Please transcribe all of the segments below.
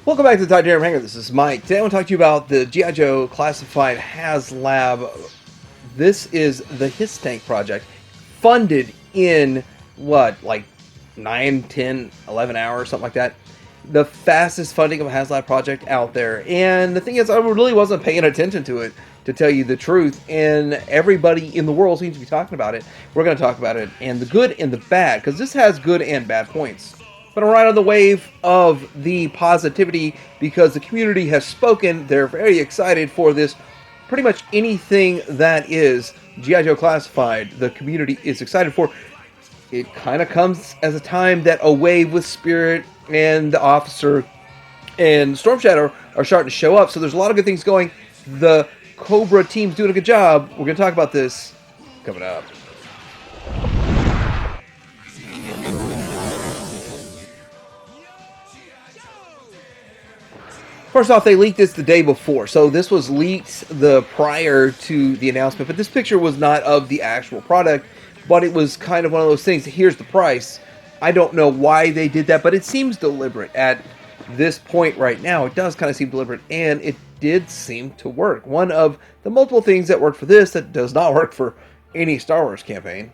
Welcome back to the Titanium Hangar. This is Mike. Today I want to talk to you about the G.I. Joe classified Haslab. This is the Hisstank project, funded in, like 9, 10, 11 hours, something like that. The fastest funding of a Haslab project out there. And the thing is, I really wasn't paying attention to it, to tell you the truth. And everybody in the world seems to be talking about it. We're going to talk about it, and the good and the bad, because this has good and bad points. But I'm right on the wave of the positivity because the community has spoken. They're very excited for this. Pretty much anything that is G.I. Joe classified, the community is excited for. It kind of comes as a time that a wave with Spirit and the Officer and Storm Shadow are starting to show up. So there's a lot of good things going. The Cobra team's doing a good job. We're going to talk about this coming up. First off, they leaked this the day before, so this was leaked prior to the announcement, but this picture was not of the actual product, but it was kind of one of those things. Here's the price. I don't know why they did that, but it seems deliberate at this point right now. It does kind of seem deliberate, and it did seem to work. One of the multiple things that worked for this that does not work for any Star Wars campaign.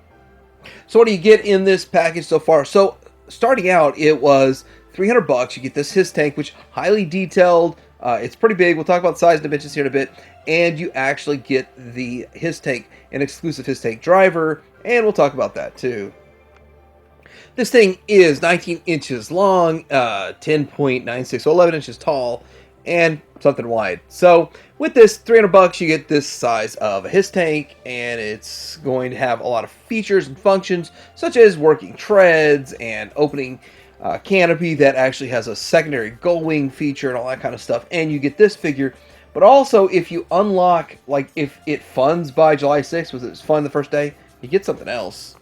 So what do you get in this package so far? So starting out, it was $300. You get this Hisstank, which highly detailed. It's pretty big. We'll talk about size and dimensions here in a bit. And you actually get the Hisstank, an exclusive Hisstank driver, and we'll talk about that too. This thing is 19 inches long, 10.96, so 11 inches tall, and something wide. So with this $300, you get this size of a Hisstank, and it's going to have a lot of features and functions, such as working treads and opening canopy that actually has a secondary gull wing feature and all that kind of stuff. And you get this figure, but also if you unlock, like if it funds by July 6th, was it fun the first day, you get something else.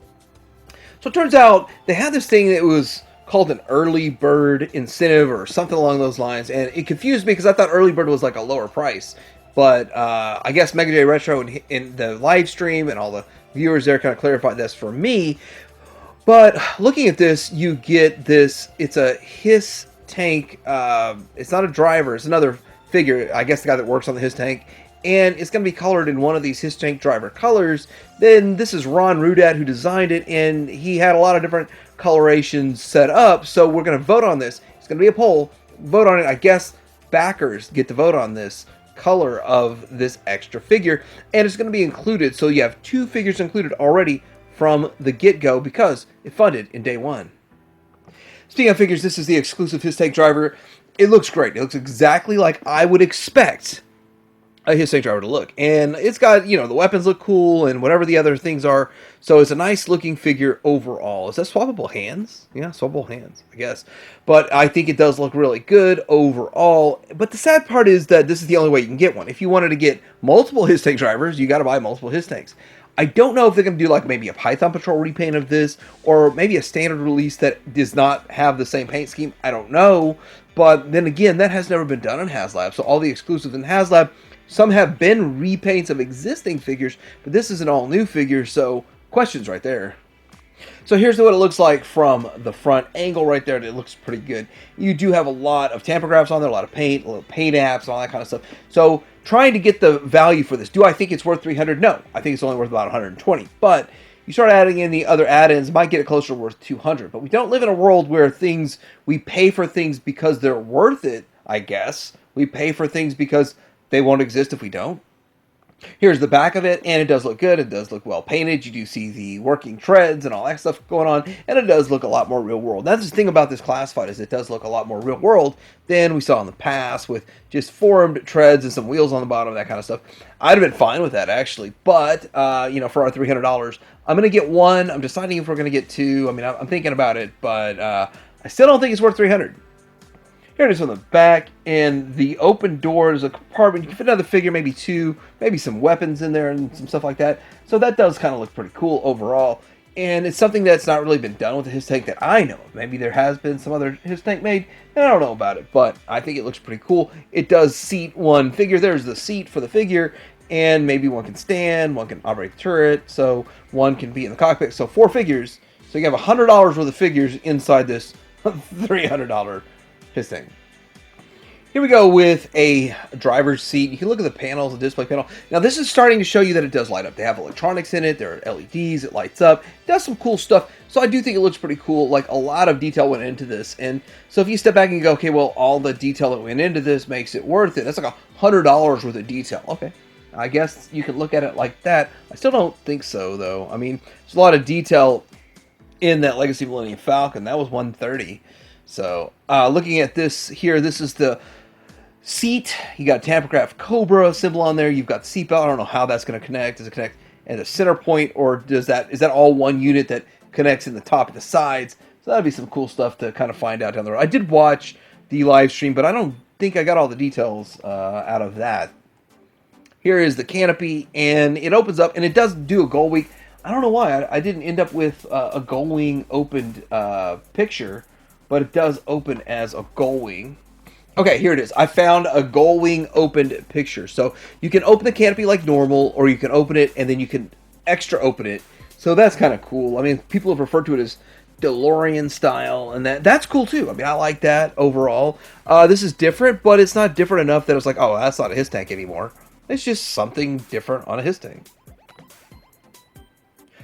So it turns out they had this thing that was called an early bird incentive or something along those lines, and it confused me because I thought early bird was like a lower price. But I guess Mega J Retro in the live stream and all the viewers there kind of clarified this for me. But looking at this, you get this. It's a Hisstank. It's not a driver. It's another figure. I guess the guy that works on the Hisstank. And it's going to be colored in one of these Hisstank driver colors. Then this is Ron Rudat who designed it. And he had a lot of different colorations set up. So we're going to vote on this. It's going to be a poll. Vote on it. I guess backers get to vote on this color of this extra figure. And it's going to be included. So you have 2 figures included already from the get-go because it funded in day 1. Speaking of figures, this is the exclusive Hisstank driver. It looks great. It looks exactly like I would expect a Hisstank driver to look. And it's got, the weapons look cool and whatever the other things are. So it's a nice looking figure overall. Is that swappable hands? Yeah, swappable hands, I guess. But I think it does look really good overall. But the sad part is that this is the only way you can get one. If you wanted to get multiple Hisstank drivers, you got to buy multiple Hisstanks. I don't know if they're going to do like maybe a Python Patrol repaint of this or maybe a standard release that does not have the same paint scheme. I don't know. But then again, that has never been done in Haslab. So all the exclusives in Haslab, some have been repaints of existing figures, but this is an all new figure. So questions right there. So here's what it looks like from the front angle right there. It looks pretty good. You do have a lot of tampographs on there, a lot of paint, little paint apps, all that kind of stuff. So trying to get the value for this. Do I think it's worth $300? No, I think it's only worth about $120. But you start adding in the other add-ins, might get it closer to worth $200. But we don't live in a world where we pay for things because they're worth it, I guess. We pay for things because they won't exist if we don't. Here's the back of it, and it does look good. It does look well painted. You do see the working treads and all that stuff going on, and it does look a lot more real world. That's the thing about this classified, is it does look a lot more real world than we saw in the past with just formed treads and some wheels on the bottom, that kind of stuff. I'd have been fine with that, actually, but, for our $300, I'm going to get one. I'm deciding if we're going to get 2. I mean, I'm thinking about it, but I still don't think it's worth $300. Here it is on the back, and the open door is a compartment. You can fit another figure, maybe 2, maybe some weapons in there and some stuff like that. So that does kind of look pretty cool overall. And it's something that's not really been done with the Hisstank that I know of. Maybe there has been some other Hisstank made, and I don't know about it. But I think it looks pretty cool. It does seat one figure. There's the seat for the figure, and maybe one can stand, one can operate the turret, so one can be in the cockpit. So 4 figures. So you have $100 worth of figures inside this $300 Hisstank. Here we go with a driver's seat. You can look at the panels, the display panel. Now this is starting to show you that it does light up. They have electronics in it. There are LEDs. It lights up. It does some cool stuff. So I do think it looks pretty cool. Like, a lot of detail went into this. And so if you step back and go, okay, well, all the detail that went into this makes it worth it. That's like $100 worth of detail. Okay, I guess you can look at it like that. I still don't think so, though. I mean, there's a lot of detail in that Legacy Millennium Falcon. That was $130. So looking at this here, this is the seat. You got Tampograph Cobra symbol on there. You've got seatbelt. I don't know how that's going to connect. Does it connect at the center point, or is that all one unit that connects in the top and the sides? So that'd be some cool stuff to kind of find out down the road. I did watch the live stream, but I don't think I got all the details out of that. Here is the canopy, and it opens up, and it does do a Gull Wing. I don't know why I didn't end up with a Gull Wing opened picture, but it does open as a Gull Wing. Okay, here it is. I found a Gull Wing opened picture. So you can open the canopy like normal, or you can open it and then you can extra open it. So that's kind of cool. I mean, people have referred to it as DeLorean style, and that's cool too. I mean, I like that overall. This is different, but it's not different enough that it's like, oh, that's not a Hisstank anymore. It's just something different on a Hisstank.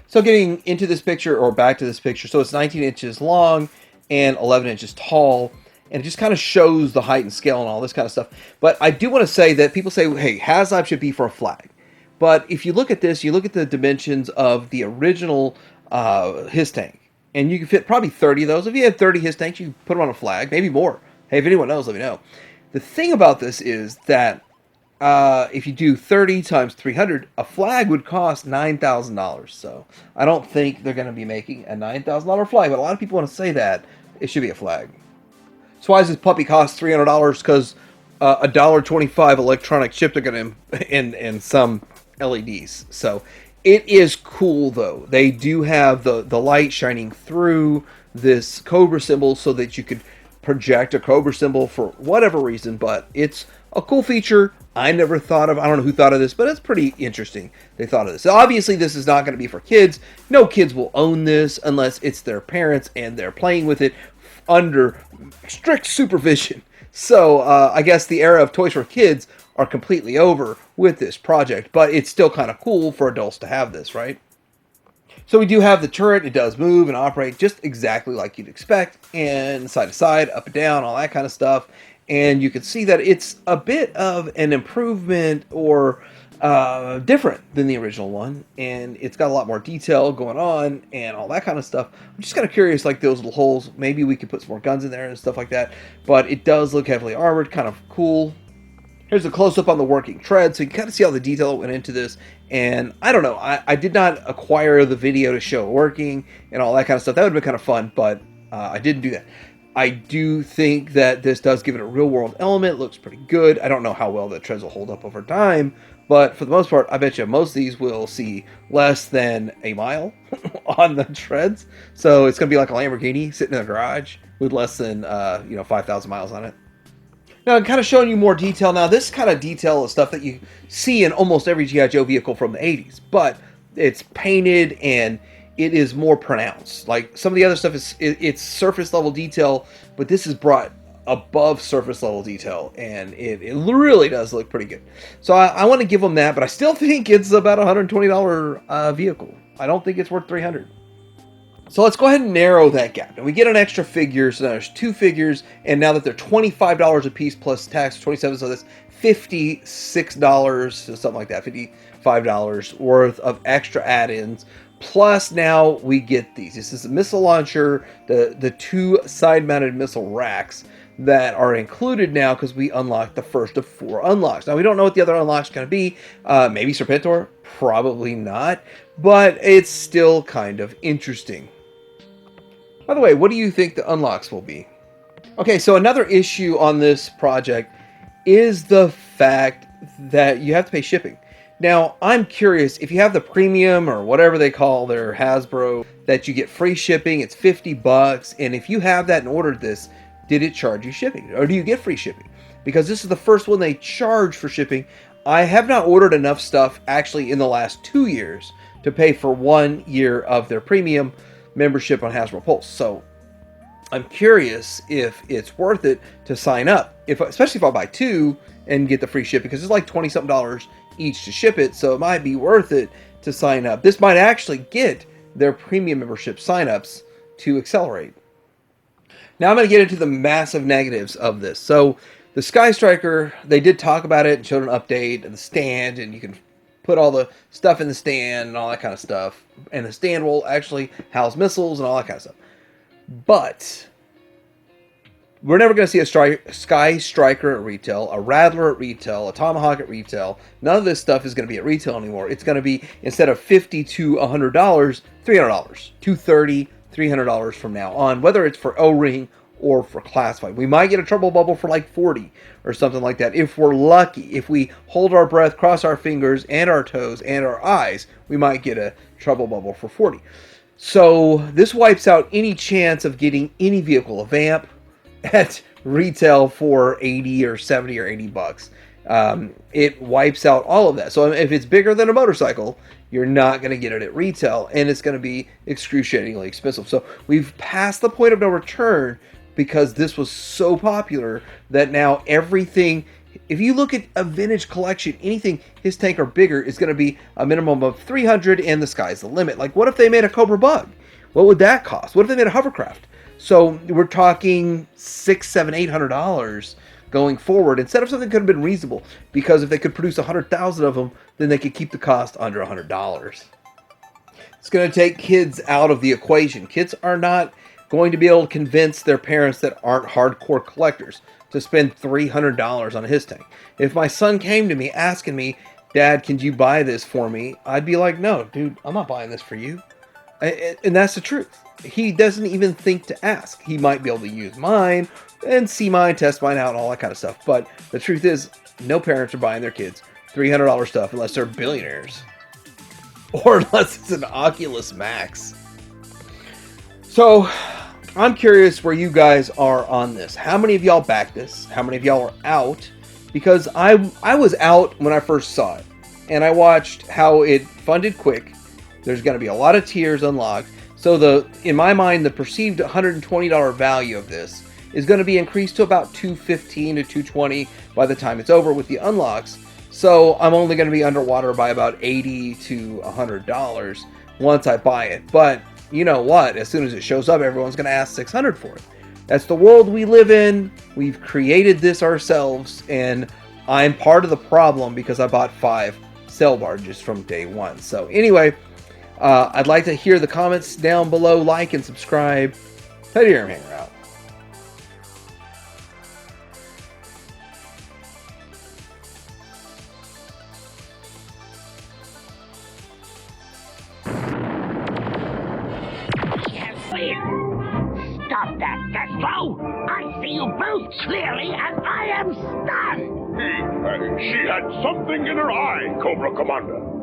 So getting into this picture, or back to this picture, so it's 19 inches long and 11 inches tall. And it just kind of shows the height and scale and all this kind of stuff. But I do want to say that people say, hey, Haslab should be for a flag. But if you look at this, you look at the dimensions of the original Hisstank, and you can fit probably 30 of those. If you had 30 Hisstanks, you put them on a flag, maybe more. Hey, if anyone knows, let me know. The thing about this is that if you do 30 times 300, a flag would cost $9,000. So I don't think they're going to be making a $9,000 flag. But a lot of people want to say that it should be a flag. So why does this puppy cost $300? Because $1.25 electronic chip they're going to and some LEDs. So it is cool, though. They do have the light shining through this Cobra symbol so that you could project a Cobra symbol for whatever reason. But it's a cool feature. I never thought of. I don't know who thought of this, but it's pretty interesting. They thought of this. So obviously, this is not going to be for kids. No kids will own this unless it's their parents and they're playing with it under strict supervision. So I guess the era of toys for kids are completely over with this project, but it's still kind of cool for adults to have this, right? So we do have the turret. It does move and operate just exactly like you'd expect, and side to side, up and down, all that kind of stuff. And you can see that it's a bit of an improvement, or different than the original one, and it's got a lot more detail going on and all that kind of stuff. I'm just kind of curious, like those little holes, maybe we could put some more guns in there and stuff like that, but it does look heavily armored, kind of cool. Here's a close-up on the working tread, so you can kind of see all the detail that went into this. And I don't know, I did not acquire the video to show it working and all that kind of stuff. That would have been kind of fun, but I didn't do that. I do think that this does give it a real-world element. It looks pretty good. I don't know how well the treads will hold up over time, but for the most part, I bet you most of these will see less than a mile on the treads. So it's going to be like a Lamborghini sitting in a garage with less than 5,000 miles on it. Now, I'm kind of showing you more detail. Now, this kind of detail is stuff that you see in almost every G.I. Joe vehicle from the 80s, but it's painted and it is more pronounced. Like some of the other stuff it's surface level detail, but this is brought above surface level detail, and it really does look pretty good. So I want to give them that, but I still think it's about a $120 vehicle. I don't think it's worth $300. So let's go ahead and narrow that gap. Now we get an extra figure, so now there's two figures, and now that they're $25 a piece plus tax, 27, so that's $56, something like that, $55 worth of extra add-ins. Plus now we get these. This is a missile launcher, the two side-mounted missile racks that are included now because we unlocked the first of 4 unlocks. Now we don't know what the other unlock's going to be. Maybe Serpentor, probably not, but it's still kind of interesting. By the way, what do you think the unlocks will be? Okay, so another issue on this project is the fact that you have to pay shipping. Now, I'm curious, if you have the premium or whatever they call their Hasbro, that you get free shipping, it's $50, and if you have that and ordered this, did it charge you shipping? Or do you get free shipping? Because this is the first one they charge for shipping. I have not ordered enough stuff, actually, in the last 2 years to pay for 1 year of their premium membership on Hasbro Pulse. So I'm curious if it's worth it to sign up, especially if I buy two and get the free ship, because it's like 20 something dollars each to ship it. So it might be worth it to sign up. This might actually get their premium membership signups to accelerate. Now I'm going to get into the massive negatives of this. So the Sky Striker, they did talk about it and showed an update of the stand, and you can put all the stuff in the stand and all that kind of stuff. And the stand will actually house missiles and all that kind of stuff. But we're never going to see a Sky Striker at retail, a Rattler at retail, a Tomahawk at retail. None of this stuff is going to be at retail anymore. It's going to be, instead of $50 to $100, $300, $230, $300 from now on, whether it's for O-ring or for classified. We might get a trouble bubble for like 40 or something like that. If we're lucky, if we hold our breath, cross our fingers and our toes and our eyes, we might get a trouble bubble for 40. So this wipes out any chance of getting any vehicle, a Vamp, at retail for 80 or 70 or 80 bucks. It wipes out all of that. So if it's bigger than a motorcycle, you're not going to get it at retail, and it's going to be excruciatingly expensive. So we've passed the point of no return because this was so popular that now everything, if you look at a vintage collection, anything Hisstank or bigger is going to be a minimum of 300, and the sky's the limit. Like, what if they made a Cobra Bug? What would that cost? What if they made a hovercraft? So we're talking $600, $700, $800 going forward, instead of something that could have been reasonable, because if they could produce 100,000 of them, then they could keep the cost under $100. It's going to take kids out of the equation. Kids are not going to be able to convince their parents that aren't hardcore collectors to spend $300 on a Hisstank. If my son came to me asking me, "Dad, can you buy this for me?" I'd be like, "No, dude, I'm not buying this for you." And that's the truth. He doesn't even think to ask. He might be able to use mine and see mine, test mine out, and all that kind of stuff. But the truth is, no parents are buying their kids $300 stuff unless they're billionaires. Or unless it's an Oculus Max. So, I'm curious where you guys are on this. How many of y'all backed this? How many of y'all are out? Because I was out when I first saw it. And I watched how it funded quick. There's going to be a lot of tiers unlocked. So in my mind, the perceived $120 value of this is going to be increased to about $215 to $220 by the time it's over with the unlocks. So I'm only going to be underwater by about $80 to $100 once I buy it. But you know what? As soon as it shows up, everyone's going to ask $600 for it. That's the world we live in. We've created this ourselves, and I'm part of the problem because I bought 5 sail barges from day one. So anyway, I'd like to hear the comments down below. Like and subscribe. Teddy Hanger out. Stop that, Despot! I see you both clearly, and I am stunned! She had something in her eye, Cobra Commander.